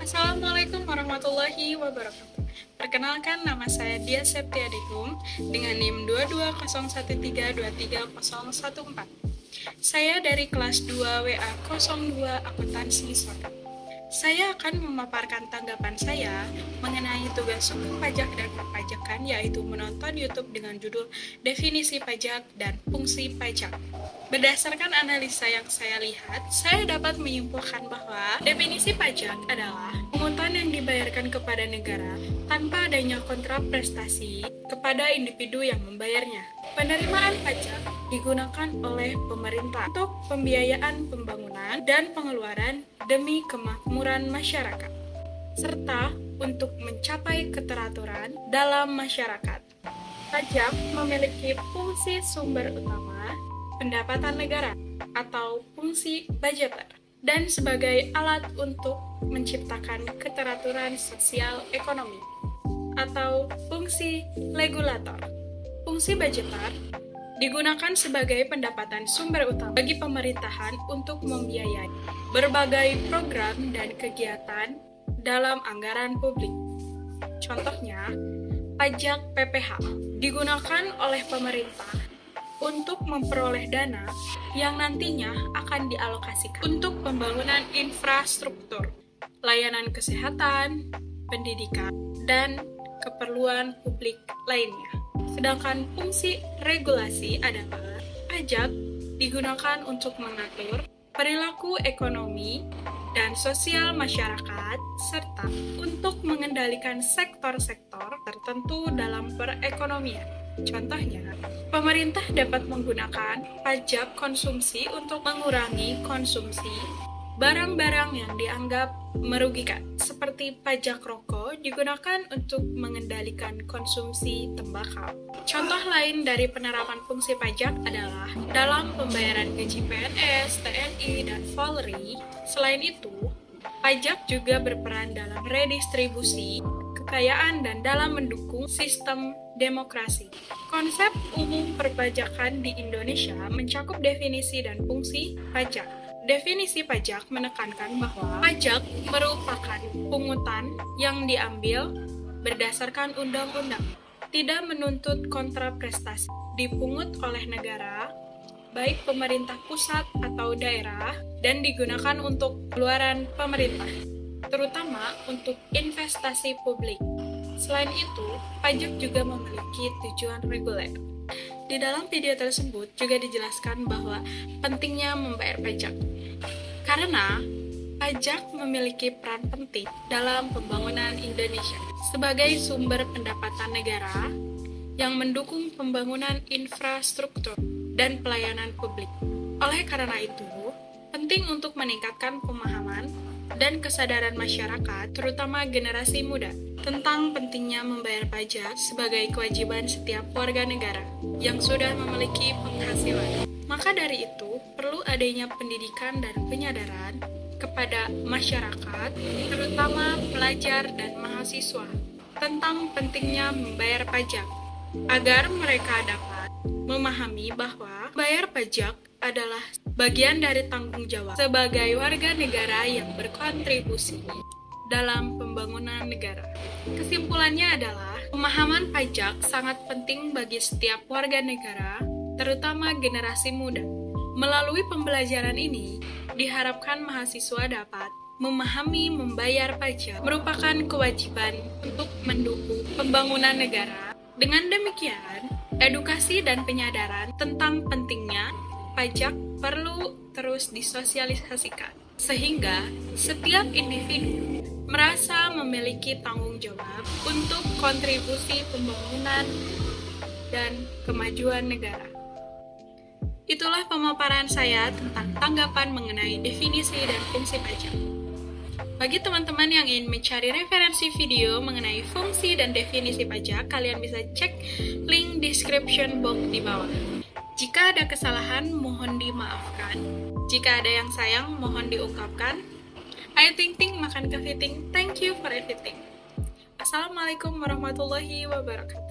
Assalamualaikum warahmatullahi wabarakatuh. Perkenalkan, nama saya Dia Septiadihum dengan NIM 2201323014. Saya dari kelas 2 WA 02 Akuntansi Sore. Saya akan memaparkan tanggapan saya mengenai tugas hukum pajak dan perpajakan, yaitu menonton YouTube dengan judul Definisi Pajak dan Fungsi Pajak. Berdasarkan analisa yang saya lihat, saya dapat menyimpulkan bahwa definisi pajak adalah pungutan yang dibayarkan kepada negara tanpa adanya kontraprestasi kepada individu yang membayarnya. Penerimaan pajak digunakan oleh pemerintah untuk pembiayaan pembangunan dan pengeluaran demi kemakmuran masyarakat, serta untuk mencapai keteraturan dalam masyarakat. Pajak memiliki fungsi sumber utama pendapatan negara atau fungsi budgeter, dan sebagai alat untuk menciptakan keteraturan sosial ekonomi atau fungsi regulator. Fungsi budgeter digunakan sebagai pendapatan sumber utama bagi pemerintahan untuk membiayai berbagai program dan kegiatan dalam anggaran publik. Contohnya, pajak PPH digunakan oleh pemerintah untuk memperoleh dana yang nantinya akan dialokasikan untuk pembangunan infrastruktur, layanan kesehatan, pendidikan, dan keperluan publik lainnya. Sedangkan fungsi regulasi adalah pajak digunakan untuk mengatur perilaku ekonomi dan sosial masyarakat, serta untuk mengendalikan sektor-sektor tertentu dalam perekonomian. Contohnya, pemerintah dapat menggunakan pajak konsumsi untuk mengurangi konsumsi barang-barang yang dianggap merugikan, seperti pajak rokok digunakan untuk mengendalikan konsumsi tembakau. Contoh lain dari penerapan fungsi pajak adalah dalam pembayaran gaji PNS, TNI, dan Polri. Selain itu, pajak juga berperan dalam redistribusi kekayaan dan dalam mendukung sistem demokrasi. Konsep umum perpajakan di Indonesia mencakup definisi dan fungsi pajak. Definisi pajak menekankan bahwa pajak merupakan pungutan yang diambil berdasarkan undang-undang, tidak menuntut kontraprestasi, dipungut oleh negara, baik pemerintah pusat atau daerah, dan digunakan untuk pengeluaran pemerintah, terutama untuk investasi publik. Selain itu, pajak juga memiliki tujuan reguler. Di dalam video tersebut juga dijelaskan bahwa pentingnya membayar pajak, karena pajak memiliki peran penting dalam pembangunan Indonesia sebagai sumber pendapatan negara yang mendukung pembangunan infrastruktur dan pelayanan publik. Oleh karena itu, penting untuk meningkatkan pemahaman dan kesadaran masyarakat, terutama generasi muda, tentang pentingnya membayar pajak sebagai kewajiban setiap warga negara yang sudah memiliki penghasilan. Maka dari itu, perlu adanya pendidikan dan penyadaran kepada masyarakat, terutama pelajar dan mahasiswa, tentang pentingnya membayar pajak, agar mereka dapat memahami bahwa bayar pajak adalah bagian dari tanggung jawab sebagai warga negara yang berkontribusi dalam pembangunan negara. Kesimpulannya adalah, pemahaman pajak sangat penting bagi setiap warga negara, terutama generasi muda. Melalui pembelajaran ini, diharapkan mahasiswa dapat memahami membayar pajak merupakan kewajiban untuk mendukung pembangunan negara. Dengan demikian, edukasi dan penyadaran tentang pentingnya pajak perlu terus disosialisasikan, sehingga setiap individu merasa memiliki tanggung jawab untuk kontribusi pembangunan dan kemajuan negara. Itulah pemaparan saya tentang tanggapan mengenai definisi dan fungsi pajak. Bagi teman-teman yang ingin mencari referensi video mengenai fungsi dan definisi pajak, kalian bisa cek link description box di bawah. Jika ada kesalahan, mohon dimaafkan. Jika ada yang sayang, mohon diungkapkan. Ayo ting-ting, makan kepiting. Thank you for everything. Assalamualaikum warahmatullahi wabarakatuh.